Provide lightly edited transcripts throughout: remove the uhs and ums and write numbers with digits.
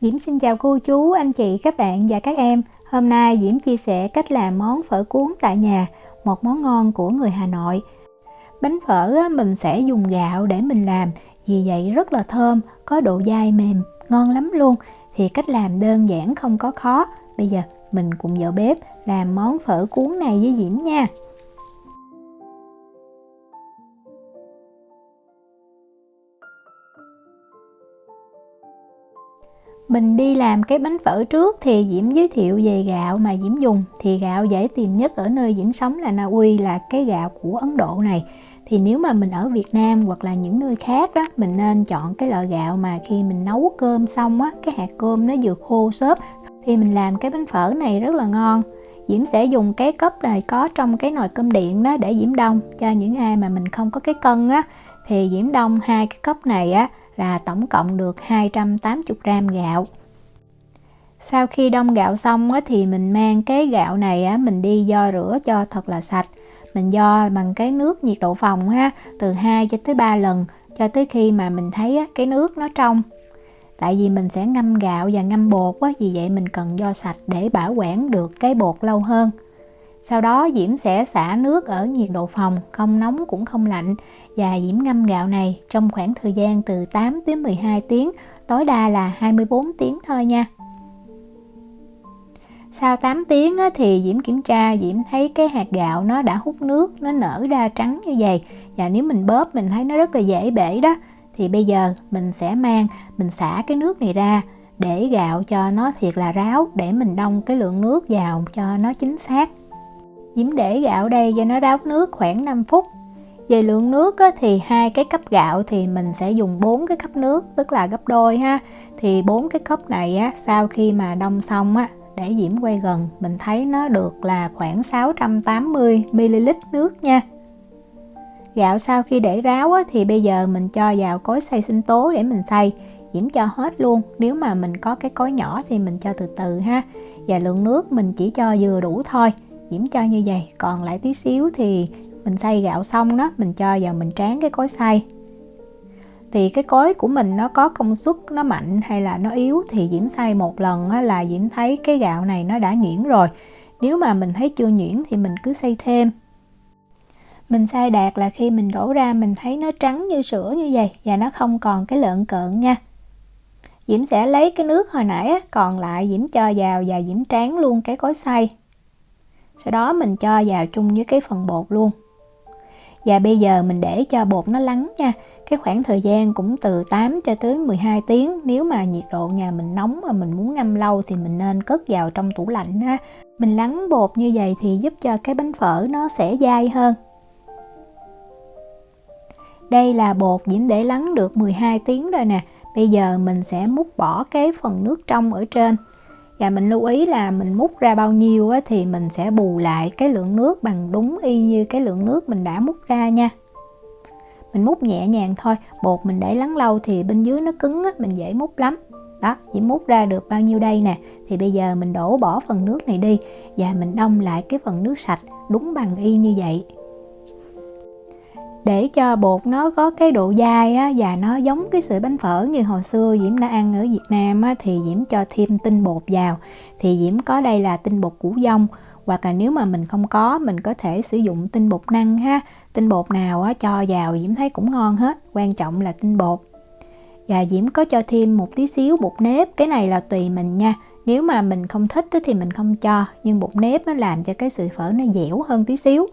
Diễm xin chào cô chú, anh chị, các bạn và các em. Hôm nay Diễm chia sẻ cách làm món phở cuốn tại nhà, một món ngon của người Hà Nội. Bánh phở mình sẽ dùng gạo để mình làm, vì vậy rất là thơm, có độ dai mềm, ngon lắm luôn. Thì cách làm đơn giản không có khó. Bây giờ mình cùng vào bếp làm món phở cuốn này với Diễm nha. Mình đi làm cái bánh phở trước thì Diễm giới thiệu về gạo mà Diễm dùng. Thì gạo dễ tìm nhất ở nơi Diễm sống là Na Uy, là cái gạo của Ấn Độ này. Thì nếu mà mình ở Việt Nam hoặc là những nơi khác đó, mình nên chọn cái loại gạo mà khi mình nấu cơm xong á, cái hạt cơm nó vừa khô xốp thì mình làm cái bánh phở này rất là ngon. Diễm sẽ dùng cái cốc này có trong cái nồi cơm điện đó để Diễm đông. Cho những ai mà mình không có cái cân á, thì Diễm đông hai cái cốc này á là tổng cộng được 280g gạo. Sau khi đông gạo xong á, thì mình mang cái gạo này á, mình đi vo rửa cho thật là sạch. Mình vo bằng cái nước nhiệt độ phòng ha, từ 2 cho tới 3 lần cho tới khi mà mình thấy á, cái nước nó trong. Tại vì mình sẽ ngâm gạo và ngâm bột á, vì vậy mình cần vo sạch để bảo quản được cái bột lâu hơn. Sau đó Diễm sẽ xả nước ở nhiệt độ phòng, không nóng cũng không lạnh, và Diễm ngâm gạo này trong khoảng thời gian từ 8 đến 12 tiếng, tối đa là 24 tiếng thôi nha. Sau 8 tiếng thì Diễm kiểm tra, Diễm thấy cái hạt gạo nó đã hút nước, nó nở ra trắng như vậy. Và nếu mình bóp mình thấy nó rất là dễ bể đó. Thì bây giờ mình sẽ mình xả cái nước này ra để gạo cho nó thiệt là ráo, để mình đông cái lượng nước vào cho nó chính xác. Diễm để gạo đây cho nó ráo nước khoảng 5 phút. Về lượng nước thì 2 cái cốc gạo thì mình sẽ dùng 4 cái cốc nước, tức là gấp đôi ha. Thì 4 cái cốc này sau khi mà đông xong để Diễm quay gần, mình thấy nó được là khoảng 680ml nước nha. Gạo sau khi để ráo thì bây giờ mình cho vào cối xay sinh tố để mình xay. Diễm cho hết luôn, nếu mà mình có cái cối nhỏ thì mình cho từ từ ha. Và lượng nước mình chỉ cho vừa đủ thôi, Diễm cho như vậy, còn lại tí xíu thì mình xay gạo xong đó, mình cho vào mình tráng cái cối xay. Thì cái cối của mình nó có công suất nó mạnh hay là nó yếu thì Diễm xay một lần là Diễm thấy cái gạo này nó đã nhuyễn rồi. Nếu mà mình thấy chưa nhuyễn thì mình cứ xay thêm. Mình xay đạt là khi mình đổ ra mình thấy nó trắng như sữa như vậy và nó không còn cái lợn cợn nha. Diễm sẽ lấy cái nước hồi nãy còn lại Diễm cho vào và Diễm tráng luôn cái cối xay. Sau đó mình cho vào chung với cái phần bột luôn. Và bây giờ mình để cho bột nó lắng nha. Cái khoảng thời gian cũng từ 8 cho tới 12 tiếng. Nếu mà nhiệt độ nhà mình nóng mà mình muốn ngâm lâu thì mình nên cất vào trong tủ lạnh ha. Mình lắng bột như vậy thì giúp cho cái bánh phở nó sẽ dai hơn. Đây là bột Diễm để lắng được 12 tiếng rồi nè. Bây giờ mình sẽ múc bỏ cái phần nước trong ở trên. Và mình lưu ý là mình múc ra bao nhiêu thì mình sẽ bù lại cái lượng nước bằng đúng y như cái lượng nước mình đã múc ra nha. Mình múc nhẹ nhàng thôi, bột mình để lắng lâu thì bên dưới nó cứng mình dễ múc lắm. Đó, chỉ múc ra được bao nhiêu đây nè. Thì bây giờ mình đổ bỏ phần nước này đi và mình đông lại cái phần nước sạch đúng bằng y như vậy. Để cho bột nó có cái độ dai và nó giống cái sợi bánh phở như hồi xưa Diễm đã ăn ở Việt Nam thì Diễm cho thêm tinh bột vào. Thì Diễm có đây là tinh bột củ dông, hoặc là nếu mà mình không có, mình có thể sử dụng tinh bột năng ha. Tinh bột nào cho vào Diễm thấy cũng ngon hết, quan trọng là tinh bột. Và Diễm có cho thêm một tí xíu bột nếp, cái này là tùy mình nha. Nếu mà mình không thích thì mình không cho, nhưng bột nếp nó làm cho cái sợi phở nó dẻo hơn tí xíu.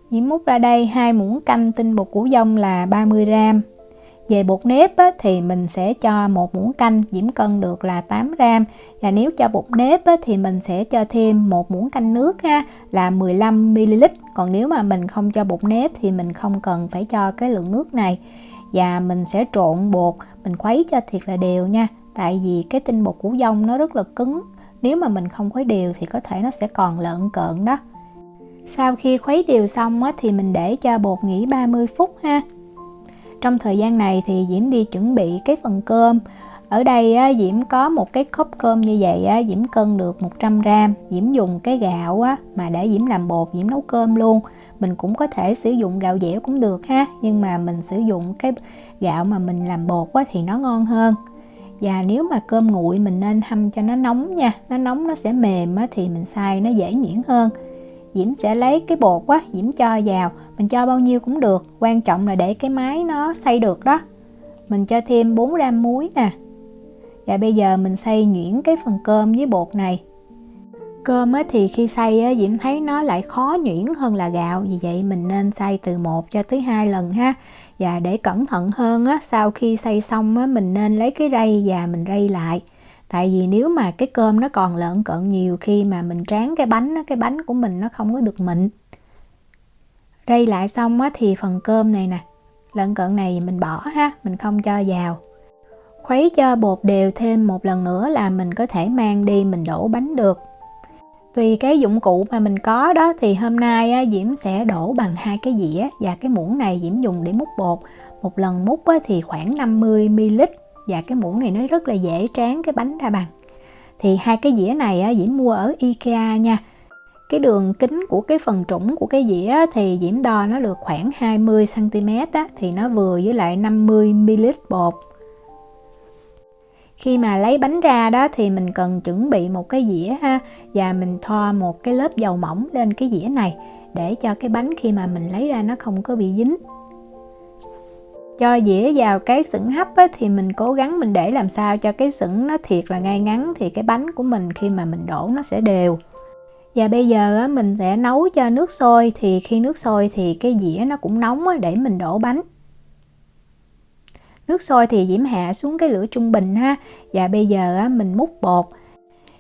Diễm múc ra đây 2 muỗng canh tinh bột củ dông là 30g. Về bột nếp thì mình sẽ cho 1 muỗng canh, Diễm cân được là 8g. Và nếu cho bột nếp thì mình sẽ cho thêm 1 muỗng canh nước ha, là 15ml. Còn nếu mà mình không cho bột nếp thì mình không cần phải cho cái lượng nước này. Và mình sẽ trộn bột, mình khuấy cho thiệt là đều nha. Tại vì cái tinh bột củ dông nó rất là cứng, nếu mà mình không khuấy đều thì có thể nó sẽ còn lợn cợn đó. Sau khi khuấy đều xong thì mình để cho bột nghỉ 30 phút ha. Trong thời gian này thì Diễm đi chuẩn bị cái phần cơm. Ở đây Diễm có một cái cốc cơm như vậy, Diễm cân được 100g. Diễm dùng cái gạo mà để Diễm làm bột, Diễm nấu cơm luôn. Mình cũng có thể sử dụng gạo dẻo cũng được ha, nhưng mà mình sử dụng cái gạo mà mình làm bột thì nó ngon hơn. Và nếu mà cơm nguội mình nên hâm cho nó nóng nha, nó nóng nó sẽ mềm á, thì mình xay nó dễ nhuyễn hơn. Diễm sẽ lấy cái bột á, Diễm cho vào, mình cho bao nhiêu cũng được, quan trọng là để cái máy nó xay được đó. Mình cho thêm 4 gram muối nè. Và bây giờ mình xay nhuyễn cái phần cơm với bột này. Cơm á, thì khi xay á, Diễm thấy nó lại khó nhuyễn hơn là gạo, vì vậy mình nên xay từ 1 cho tới 2 lần ha. Và để cẩn thận hơn á, sau khi xay xong á, mình nên lấy cái rây và mình rây lại. Tại vì nếu mà cái cơm nó còn lợn cợn nhiều khi mà mình tráng cái bánh á, cái bánh của mình nó không có được mịn. Rây lại xong á, thì phần cơm này nè, lợn cợn này mình bỏ ha, mình không cho vào. Khuấy cho bột đều thêm một lần nữa là mình có thể mang đi mình đổ bánh được. Tùy cái dụng cụ mà mình có đó, thì hôm nay á, Diễm sẽ đổ bằng 2 cái dĩa, và cái muỗng này Diễm dùng để múc bột. Một lần múc á, thì khoảng 50 ml, và cái muỗng này nó rất là dễ tráng cái bánh ra bằng. Thì 2 cái dĩa này á, Diễm mua ở IKEA nha. Cái đường kính của cái phần trũng của cái dĩa á, thì Diễm đo nó được khoảng 20 cm á, thì nó vừa với lại 50 ml bột. Khi mà lấy bánh ra đó thì mình cần chuẩn bị một cái dĩa ha, và mình thoa một cái lớp dầu mỏng lên cái dĩa này để cho cái bánh khi mà mình lấy ra nó không có bị dính. Cho dĩa vào cái xửng hấp á, thì mình cố gắng mình để làm sao cho cái xửng nó thiệt là ngay ngắn, thì cái bánh của mình khi mà mình đổ nó sẽ đều. Và bây giờ á, mình sẽ nấu cho nước sôi, thì khi nước sôi thì cái dĩa nó cũng nóng á, để mình đổ bánh. Nước sôi thì Diễm hạ xuống cái lửa trung bình ha. Và bây giờ á, mình múc bột.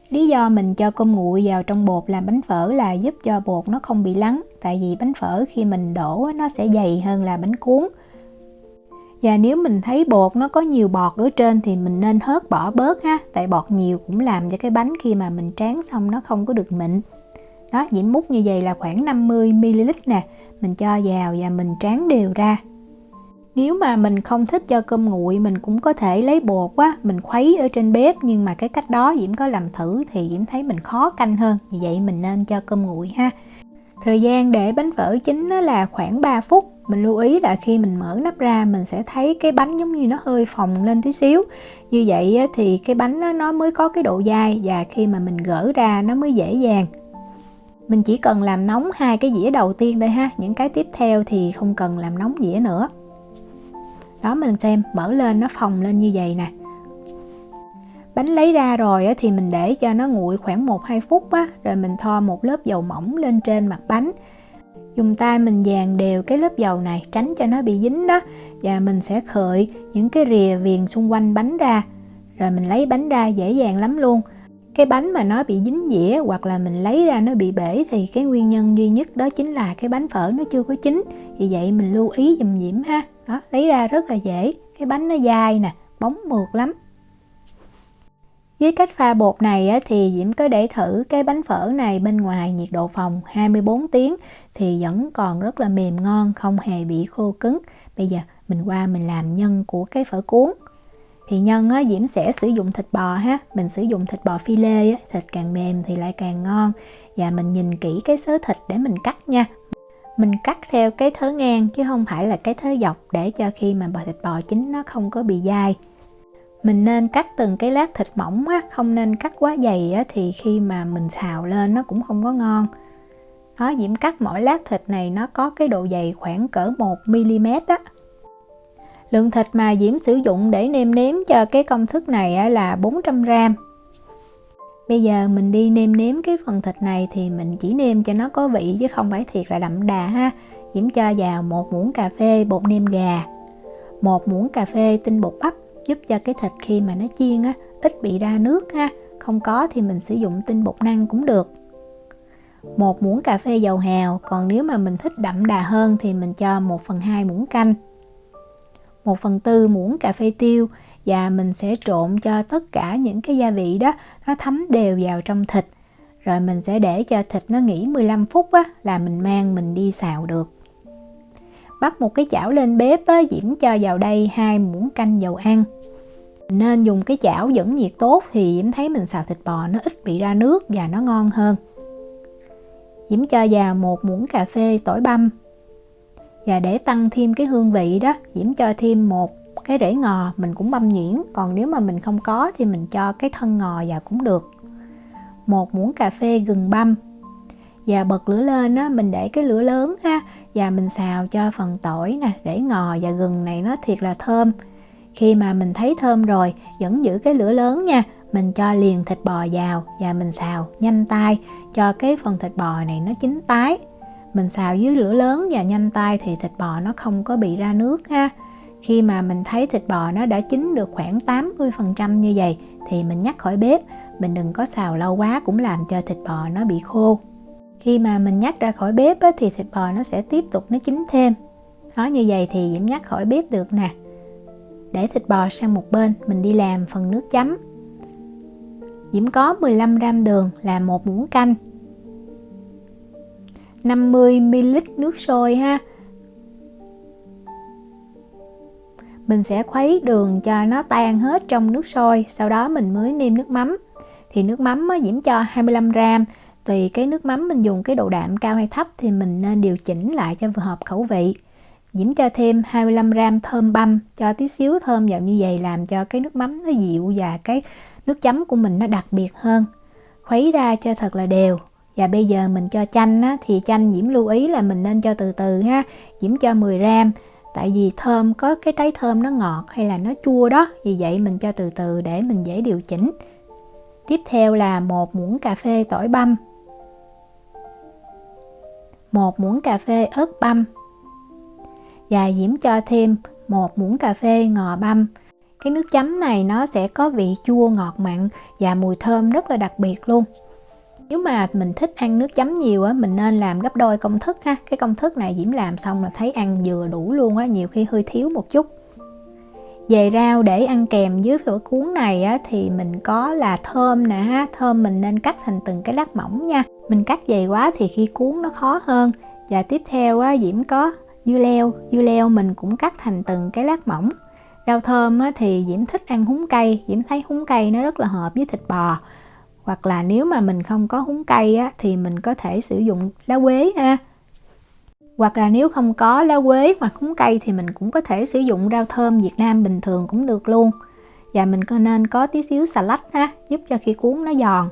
Lý do mình cho cơm nguội vào trong bột làm bánh phở là giúp cho bột nó không bị lắng. Tại vì bánh phở khi mình đổ á, nó sẽ dày hơn là bánh cuốn. Và nếu mình thấy bột nó có nhiều bọt ở trên thì mình nên hớt bỏ bớt ha. Tại bọt nhiều cũng làm cho cái bánh khi mà mình tráng xong nó không có được mịn. Đó, Diễm múc như vậy là khoảng 50 ml nè. Mình cho vào và mình tráng đều ra. Nếu mà mình không thích cho cơm nguội, mình cũng có thể lấy bột á, mình khuấy ở trên bếp, nhưng mà cái cách đó Diễm có làm thử thì Diễm thấy mình khó canh hơn, vì vậy mình nên cho cơm nguội ha. Thời gian để bánh phở chín là khoảng 3 phút. Mình lưu ý là khi mình mở nắp ra mình sẽ thấy cái bánh giống như nó hơi phồng lên tí xíu. Như vậy thì cái bánh nó mới có cái độ dai, và khi mà mình gỡ ra nó mới dễ dàng. Mình chỉ cần làm nóng 2 cái dĩa đầu tiên thôi ha, những cái tiếp theo thì không cần làm nóng dĩa nữa. Đó, mình xem, mở lên nó phồng lên như vậy nè. Bánh lấy ra rồi thì mình để cho nó nguội khoảng 1-2 phút á, rồi mình thoa một lớp dầu mỏng lên trên mặt bánh. Dùng tay mình dàn đều cái lớp dầu này tránh cho nó bị dính đó. Và mình sẽ khơi những cái rìa viền xung quanh bánh ra. Rồi mình lấy bánh ra dễ dàng lắm luôn. Cái bánh mà nó bị dính dĩa hoặc là mình lấy ra nó bị bể thì cái nguyên nhân duy nhất đó chính là cái bánh phở nó chưa có chín. Vì vậy mình lưu ý giùm Diễm ha. Đó, lấy ra rất là dễ. Cái bánh nó dai nè, bóng mượt lắm. Với cách pha bột này thì Diễm có để thử cái bánh phở này bên ngoài nhiệt độ phòng 24 tiếng thì vẫn còn rất là mềm ngon, không hề bị khô cứng. Bây giờ mình qua mình làm nhân của cái phở cuốn. Thì nhân Diễm sẽ sử dụng thịt bò ha. Mình sử dụng thịt bò phi lê, thịt càng mềm thì lại càng ngon. Và mình nhìn kỹ cái xớ thịt để mình cắt nha. Mình cắt theo cái thớ ngang chứ không phải là cái thớ dọc, để cho khi mà thịt bò chín nó không có bị dai. Mình nên cắt từng cái lát thịt mỏng á, không nên cắt quá dày á, thì khi mà mình xào lên nó cũng không có ngon. Đó, Diễm cắt mỗi lát thịt này nó có cái độ dày khoảng cỡ 1mm á. Lượng thịt mà Diễm sử dụng để nêm nếm cho cái công thức này là 400g. Bây giờ mình đi nêm nếm cái phần thịt này thì mình chỉ nêm cho nó có vị chứ không phải thiệt là đậm đà ha. Diễm cho vào 1 muỗng cà phê bột nêm gà, 1 muỗng cà phê tinh bột bắp, giúp cho cái thịt khi mà nó chiên ít bị ra nước ha. Không có thì mình sử dụng tinh bột năng cũng được. 1 muỗng cà phê dầu hào, còn nếu mà mình thích đậm đà hơn thì mình cho 1/2 muỗng canh, 1/4 muỗng cà phê tiêu. Và mình sẽ trộn cho tất cả những cái gia vị đó nó thấm đều vào trong thịt. Rồi mình sẽ để cho thịt nó nghỉ 15 phút là mình mang mình đi xào được. Bắt một cái chảo lên bếp Diễm cho vào đây 2 muỗng canh dầu ăn. Mình nên dùng cái chảo dẫn nhiệt tốt thì Diễm thấy mình xào thịt bò nó ít bị ra nước và nó ngon hơn. Diễm cho vào 1 muỗng cà phê tỏi băm. Và để tăng thêm cái hương vị đó, Diễm cho thêm 1 cái rễ ngò mình cũng băm nhuyễn, còn nếu mà mình không có thì mình cho cái thân ngò vào cũng được. 1 muỗng cà phê gừng băm. Và bật lửa lên á, mình để cái lửa lớn ha, và mình xào cho phần tỏi nè, rễ ngò và gừng này nó thiệt là thơm. Khi mà mình thấy thơm rồi, vẫn giữ cái lửa lớn nha, mình cho liền thịt bò vào và mình xào nhanh tay cho cái phần thịt bò này nó chín tái. Mình xào dưới lửa lớn và nhanh tay thì thịt bò nó không có bị ra nước ha. Khi mà mình thấy thịt bò nó đã chín được khoảng 80% như vậy thì mình nhắc khỏi bếp. Mình đừng có xào lâu quá cũng làm cho thịt bò nó bị khô. Khi mà mình nhắc ra khỏi bếp á, thì thịt bò nó sẽ tiếp tục nó chín thêm. Đó, như vậy thì Diễm nhắc khỏi bếp được nè. Để thịt bò sang một bên, mình đi làm phần nước chấm. Diễm có 15g đường là 1 muỗng canh, 50ml nước sôi ha. Mình sẽ khuấy đường cho nó tan hết trong nước sôi, sau đó mình mới nêm nước mắm. Thì nước mắm á, Diễm cho 25g. Tùy cái nước mắm mình dùng cái độ đạm cao hay thấp thì mình nên điều chỉnh lại cho phù hợp khẩu vị. Diễm cho thêm 25g thơm băm, cho tí xíu thơm vào như vậy làm cho cái nước mắm nó dịu và cái nước chấm của mình nó đặc biệt hơn. Khuấy ra cho thật là đều. Và bây giờ mình cho chanh á, thì chanh Diễm lưu ý là mình nên cho từ từ ha. Diễm cho 10g. Tại vì thơm có cái trái thơm nó ngọt hay là nó chua đó, vì vậy mình cho từ từ để mình dễ điều chỉnh. Tiếp theo là 1 muỗng cà phê tỏi băm, 1 muỗng cà phê ớt băm, và Diễm cho thêm 1 muỗng cà phê ngò băm. Cái nước chấm này nó sẽ có vị chua ngọt mặn và mùi thơm rất là đặc biệt luôn. Nếu mà mình thích ăn nước chấm nhiều á, mình nên làm gấp đôi công thức ha. Cái công thức này Diễm làm xong là thấy ăn vừa đủ luôn á, nhiều khi hơi thiếu một chút. Về rau để ăn kèm với phở cuốn này á, thì mình có là thơm nè ha. Thơm mình nên cắt thành từng cái lát mỏng nha. Mình cắt dày quá thì khi cuốn nó khó hơn. Và tiếp theo á, Diễm có dưa leo. Dưa leo mình cũng cắt thành từng cái lát mỏng. Rau thơm á, thì Diễm thích ăn húng cây. Diễm thấy húng cây nó rất là hợp với thịt bò. Hoặc là nếu mà mình không có húng cây á, thì mình có thể sử dụng lá quế ha. Hoặc là nếu không có lá quế hoặc húng cây thì mình cũng có thể sử dụng rau thơm Việt Nam bình thường cũng được luôn. Và mình nên có tí xíu xà lách ha, giúp cho khi cuốn nó giòn.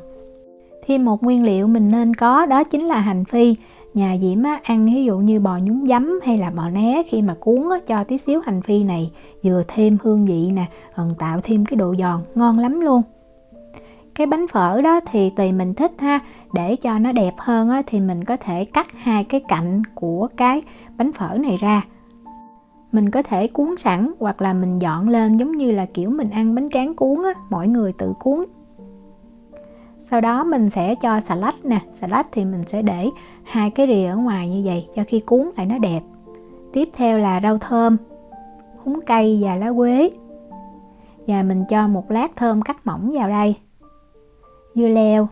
Thêm một nguyên liệu mình nên có đó chính là hành phi. Nhà Diễm á, ăn ví dụ như bò nhúng giấm hay là bò né, khi mà cuốn á, cho tí xíu hành phi này vừa thêm hương vị nè, còn tạo thêm cái độ giòn ngon lắm luôn. Cái bánh phở đó thì tùy mình thích ha. Để cho nó đẹp hơn á, thì mình có thể cắt 2 cái cạnh của cái bánh phở này ra. Mình có thể cuốn sẵn hoặc là mình dọn lên giống như là kiểu mình ăn bánh tráng cuốn á, mỗi người tự cuốn. Sau đó mình sẽ cho xà lách nè. Xà lách thì mình sẽ để 2 cái rìa ở ngoài như vậy cho khi cuốn lại nó đẹp. Tiếp theo là rau thơm, húng cây và lá quế. Và mình cho một lát thơm cắt mỏng vào đây. Dưa leo.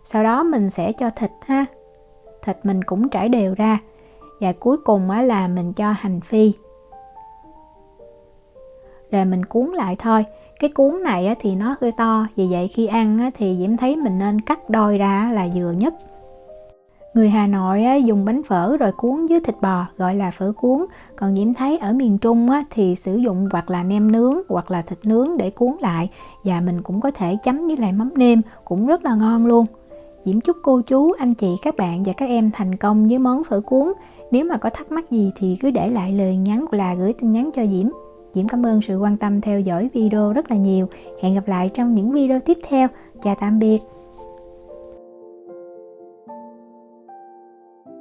Sau đó mình sẽ cho thịt ha. Thịt mình cũng trải đều ra. Và cuối cùng là mình cho hành phi. Rồi mình cuốn lại thôi. Cái cuốn này thì nó hơi to, vì vậy khi ăn thì Diễm thấy mình nên cắt đôi ra là vừa nhất. Người Hà Nội dùng bánh phở rồi cuốn với thịt bò gọi là phở cuốn. Còn Diễm thấy ở miền Trung thì sử dụng hoặc là nem nướng hoặc là thịt nướng để cuốn lại. Và mình cũng có thể chấm với lại mắm nêm, cũng rất là ngon luôn. Diễm chúc cô chú, anh chị, các bạn và các em thành công với món phở cuốn. Nếu mà có thắc mắc gì thì cứ để lại lời nhắn hoặc là gửi tin nhắn cho Diễm. Diễm cảm ơn sự quan tâm theo dõi video rất là nhiều. Hẹn gặp lại trong những video tiếp theo. Chào tạm biệt.